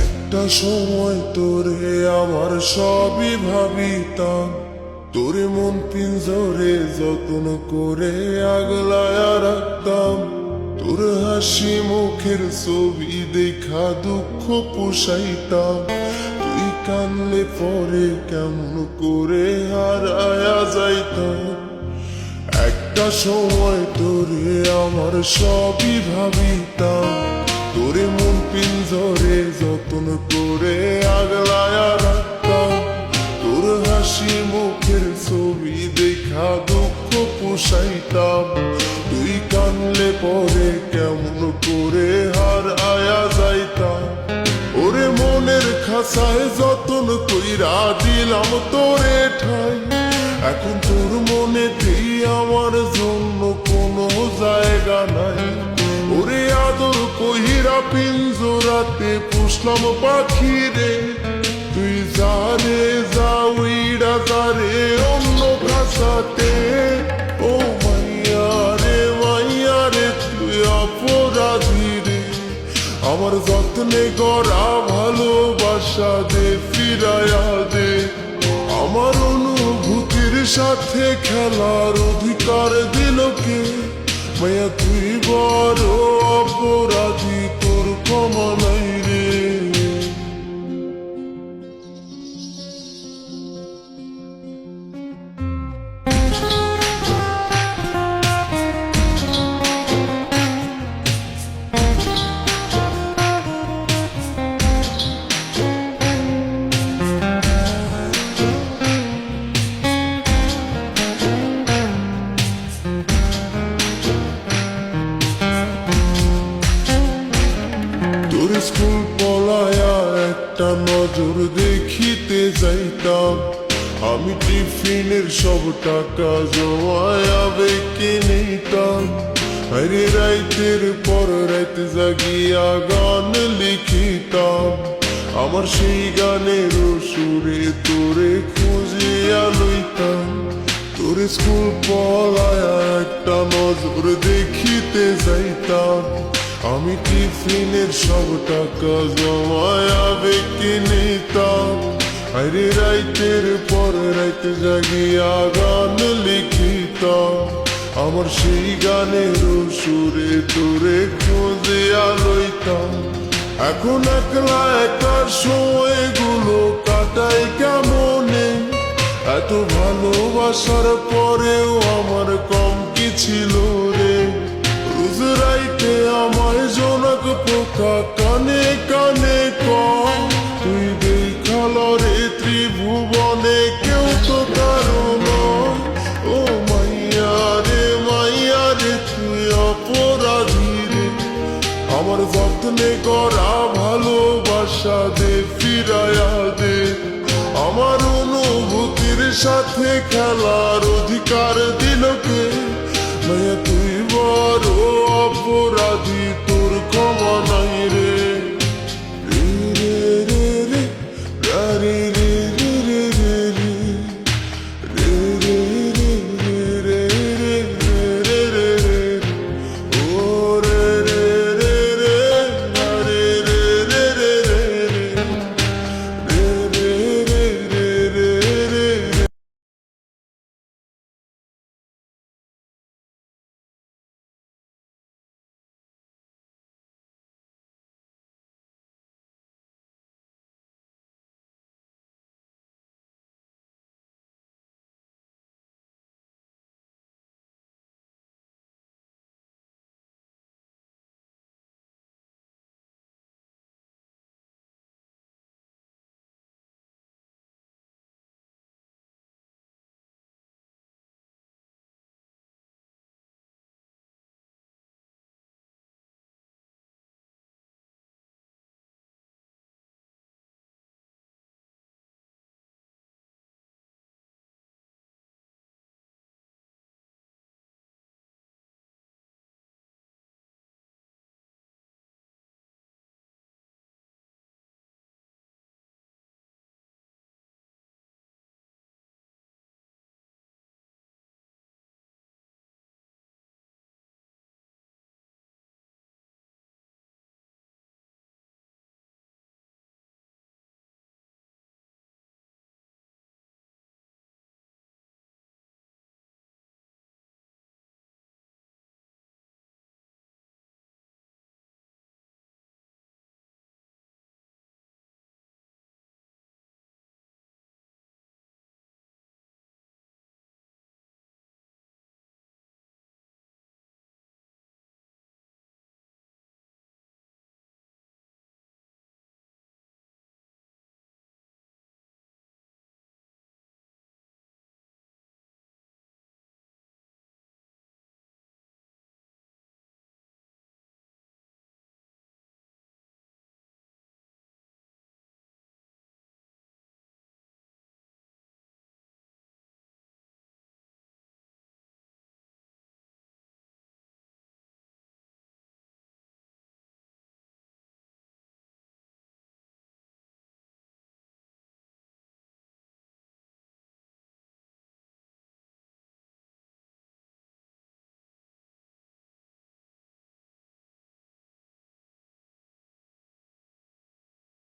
একটা সময় তোরে আমার সবই ভাবিতাম, তোরে মন পিঞ্জরে যত্ন করে আগলায়া রাখতাম। তোর হাসি মুখের ছবি দেখা দুঃখ পুষাইতাম। তুই কানলে পরে কেমন করে হারায়া যাইতাম। একটা সময় তোরে আমার সবই ভাবিতাম, তোরে মন পিঞ্জরে যত্ন করে আগলায়া রাখতাম। তোর হাসি মুখের ছবি দেখা দুঃখ পুষাইতাম। তুই কানলে পরে কেমন করে হারায়া যাইতাম। ওরে মনের খাসায় যতন কইরা দিলাম তোরে ঠাই, এখন তোর মনেতেই আমার জন্য কোনো জায়গা নাই। ওরে আদর কহিরা পিঞ্জরাতে পুষলাম পাখি রে, তুই যারে যা উইড়া যারে অন্য খাসাতে। ও মাইয়া রে তুই অপরাধী রে, আমার যত্নে গড়া ভালোবাসা দে ফিরায়া দে। আমার অনুভূতির সাথে খেলার অধিকার দিল কে? মায়া তুই বড় অপরাধী, তোর ক্ষমা নাই রে। তোর স্কুল পলায়া একটা নজর দেখিতে যাইতাম। আমি টিফিনের সব টাকা জমায়া বেঁকে নিতাম। আরে রাইতের পর রাত জাগিয়া গান লিখিতাম। আমার সেই গানের সুরে তোরে খুঁজিয়া লইতাম। তোর স্কুল পলায়া একটা নজর দেখিতে যাইতাম। আমি টিফিনের সব টাকা জমায়া বেঁকে নিতাম। আরে রাইতের পর রাইত জাগিয়া গান লিখিতাম। আমার সেই গানের সুরে তোরে খুঁজিয়া লইতাম। এখন একলা একা সময়গুলো কাটাই কেমনে? এত ভালোবাসার পরেও আমার কম কি ছিল রে? রোজ রাইতে আমায় জনক পোকা কানে কানে কম, তুই দেখাল রে ত্রিভুবনে কেউ তো কারণ। ও মাইয়া রে তুই অপরাধী রে, আমার যত্নে গড়া ভালোবাসা দে ফিরায়া দে। আমার অনুভূতির সাথে খেলার অধিকার দিল কে? মায়া তুই বড় অপরাধী, তোর ক্ষমা নাই রে।